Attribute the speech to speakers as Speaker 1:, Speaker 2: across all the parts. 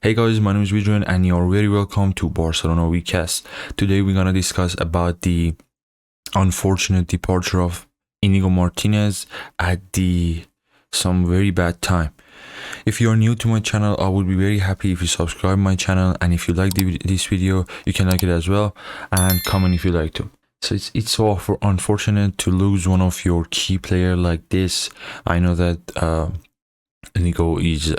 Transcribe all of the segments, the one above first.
Speaker 1: Hey guys, my name is Vidran and you're very welcome to Barcelona Weekcast. Today we're gonna discuss about the unfortunate departure of Inigo Martinez at the some very bad time. If you are new to my channel, I would be very happy if you subscribe my channel, and if you like this video, you can like it as well and comment if you like to. So it's so unfortunate to lose one of your key player like this. I know that Nico is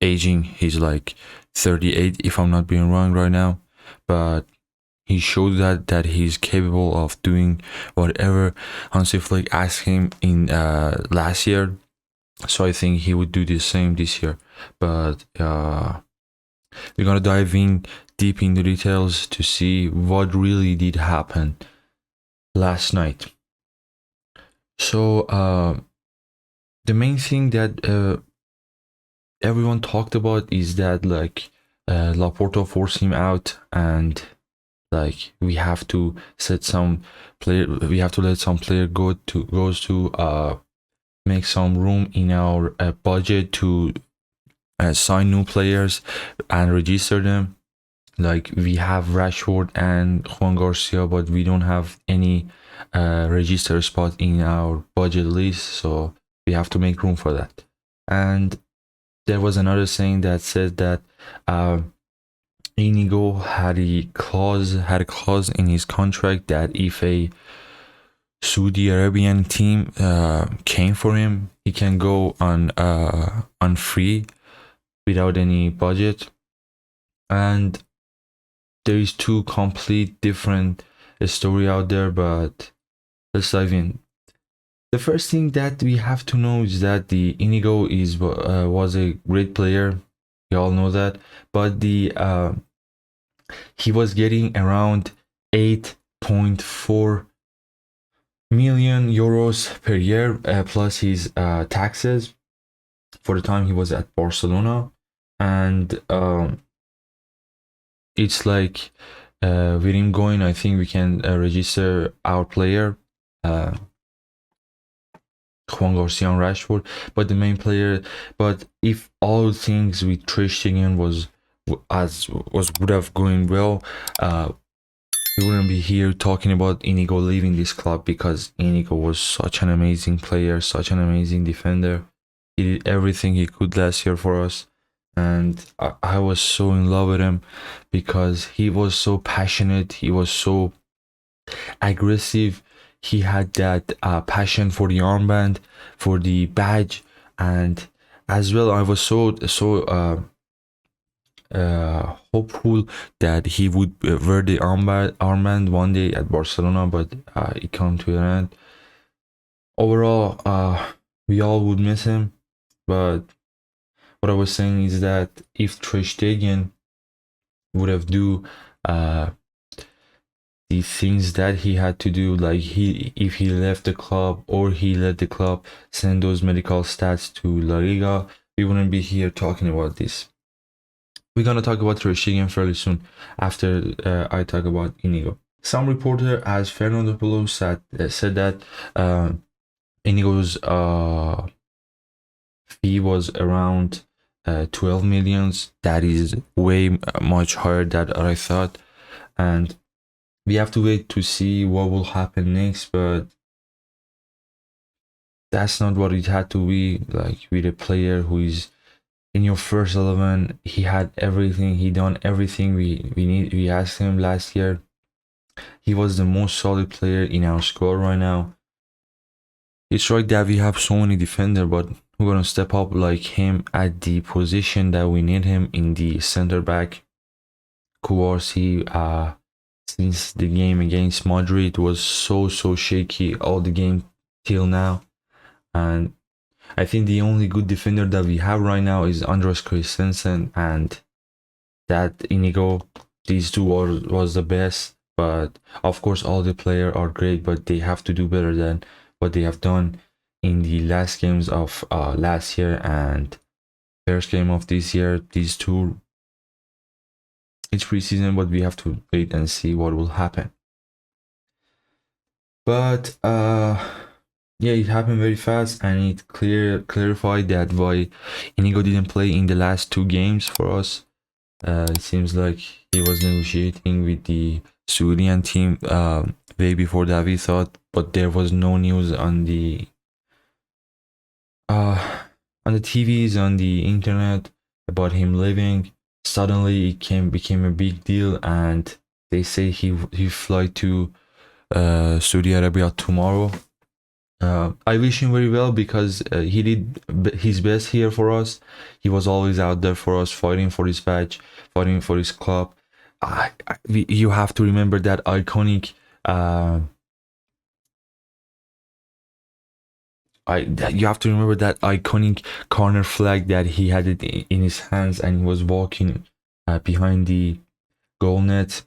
Speaker 1: aging. He's like 38, if I'm not being wrong right now, but he showed that he's capable of doing whatever Hansi Flick asked him in last year. So I think he would do the same this year. But we're gonna dive in deep in the details to see what really did happen last night. So the main thing that everyone talked about is that like Laporta forced him out, and like we have to let some player goes to make some room in our budget to sign new players and register them. Like we have Rashford and Juan Garcia, but we don't have any register spot in our budget list, so we have to make room for that. And there was another saying that said that Inigo had a clause in his contract that if a Saudi Arabian team came for him, he can go on free without any budget. And there is two complete different story out there, but let's dive in. The first thing that we have to know is that the Inigo was a great player. We all know that, but he was getting around 8.4 million euros per year plus his taxes for the time he was at Barcelona. And it's like with him going, I think we can register our player Juan Garcia and Rashford, but the main player. But if all things with Ter Stegen would have going well, we wouldn't be here talking about Inigo leaving this club, because Inigo was such an amazing player, such an amazing defender. He did everything he could last year for us, and I was so in love with him because he was so passionate, he was so aggressive. He had that passion for the armband, for the badge, and as well I was so hopeful that he would wear the armband one day at Barcelona, but it came to an end. Overall, we all would miss him, but what I was saying is that if Ter Stegen would have do the things that he had to do, like if he left the club or he let the club send those medical stats to La Liga, we wouldn't be here talking about this. We're gonna talk about Ter Stegen fairly soon after I talk about Inigo. Some reporter as Fernando Polo said that Inigo's fee was around 12 millions. That is way much higher than I thought, and we have to wait to see what will happen next, but that's not what it had to be. Like with a player who is in your first 11, he had everything, he done everything we asked him last year. He was the most solid player in our squad right now. It's right that we have so many defenders, but we're gonna step up like him at the position that we need him in the center back. Kouarsi, since the game against Madrid was so shaky all the game till now, and I think the only good defender that we have right now is Andres Christensen and that Inigo. These two was the best, but of course all the players are great, but they have to do better than what they have done in the last games of last year and first game of this year. These two, it's preseason, but we have to wait and see what will happen. But Yeah, it happened very fast, and it clarified that why Inigo didn't play in the last two games for us. It seems like he was negotiating with the Syrian team way before that we thought, but there was no news uh, on the TVs, on the internet about him leaving. Suddenly, it became a big deal, and they say he fly to Saudi Arabia tomorrow. I wish him very well because he did his best here for us. He was always out there for us, fighting for his badge, fighting for his club. You have to remember that iconic. You have to remember that iconic corner flag that he had it in his hands, and he was walking behind the goal net.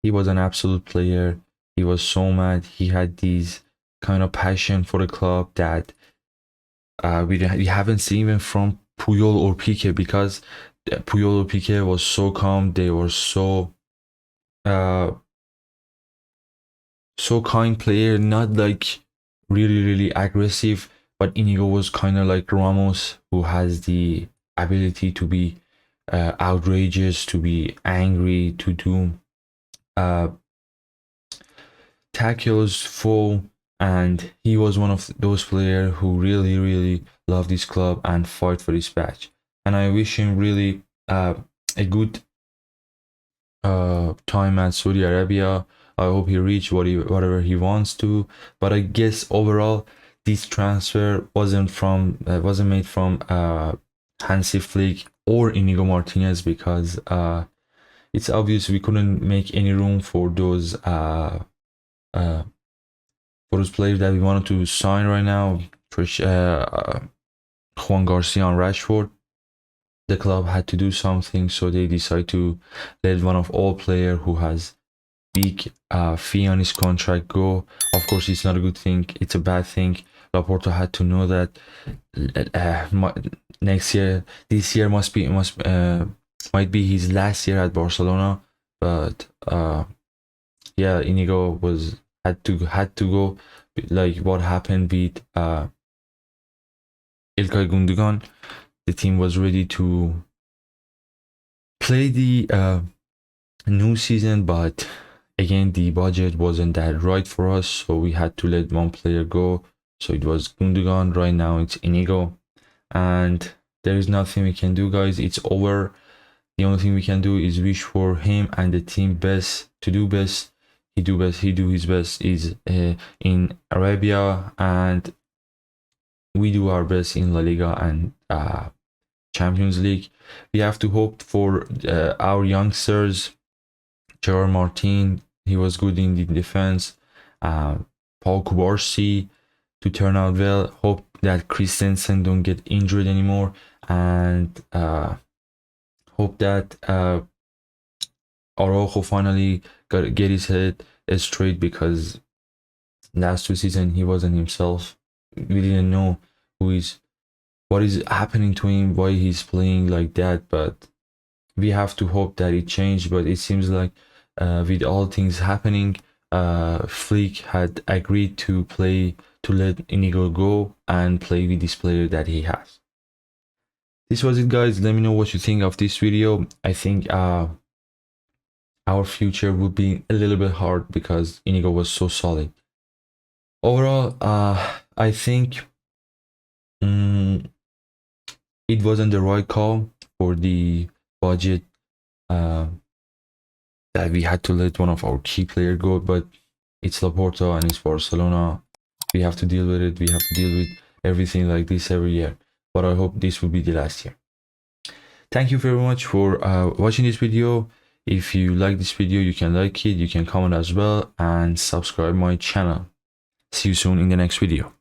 Speaker 1: He was an absolute player. He was so mad. He had these kind of passion for the club that we haven't seen even from Puyol or Piqué, because Puyol or Piqué was so calm. They were uh, so kind player, not like really aggressive. But Inigo was kind of like Ramos, who has the ability to be outrageous, to be angry, to do uh, tackles full, and he was one of those players who really loved his club and fought for his badge. And I wish him really a good time at Saudi Arabia. I hope he reach whatever he wants to. But I guess overall, this transfer wasn't made from Hansi Flick or Inigo Martinez, because it's obvious we couldn't make any room for those players that we wanted to sign right now. Juan Garcia and Rashford. The club had to do something, so they decided to let one of all player who has big fee on his contract go. Of course, it's not a good thing. It's a bad thing. Laporta had to know that this year might be his last year at Barcelona. But yeah, Inigo had to go. Like what happened with İlkay Gundogan. The team was ready to play the new season, but again, the budget wasn't that right for us, so we had to let one player go. So it was Gundogan. Right now it's Inigo, and there is nothing we can do, guys. It's over. The only thing we can do is wish for him and the team best to do best. He do his best is in Arabia, and we do our best in La Liga and Champions League. We have to hope for our youngsters. Gerard Martin, he was good in the defense. Paul Kubarsi to turn out well. Hope that Christensen don't get injured anymore, and hope that Araujo finally get his head straight, because last two seasons he wasn't himself. We didn't know what is happening to him, why he's playing like that, but we have to hope that it changed. But it seems like with all things happening, Flick had agreed to let Inigo go and play with this player that he has. This was it, guys. Let me know what you think of this video. I think our future would be a little bit hard because Inigo was so solid. Overall, I think it wasn't the right call for the budget that we had to let one of our key players go, but it's Laporta and it's Barcelona. We have to deal with it. We have to deal with everything like this every year. But I hope this will be the last year. Thank you very much for watching this video. If you like this video, you can like it, you can comment as well, and subscribe my channel. See you soon in the next video.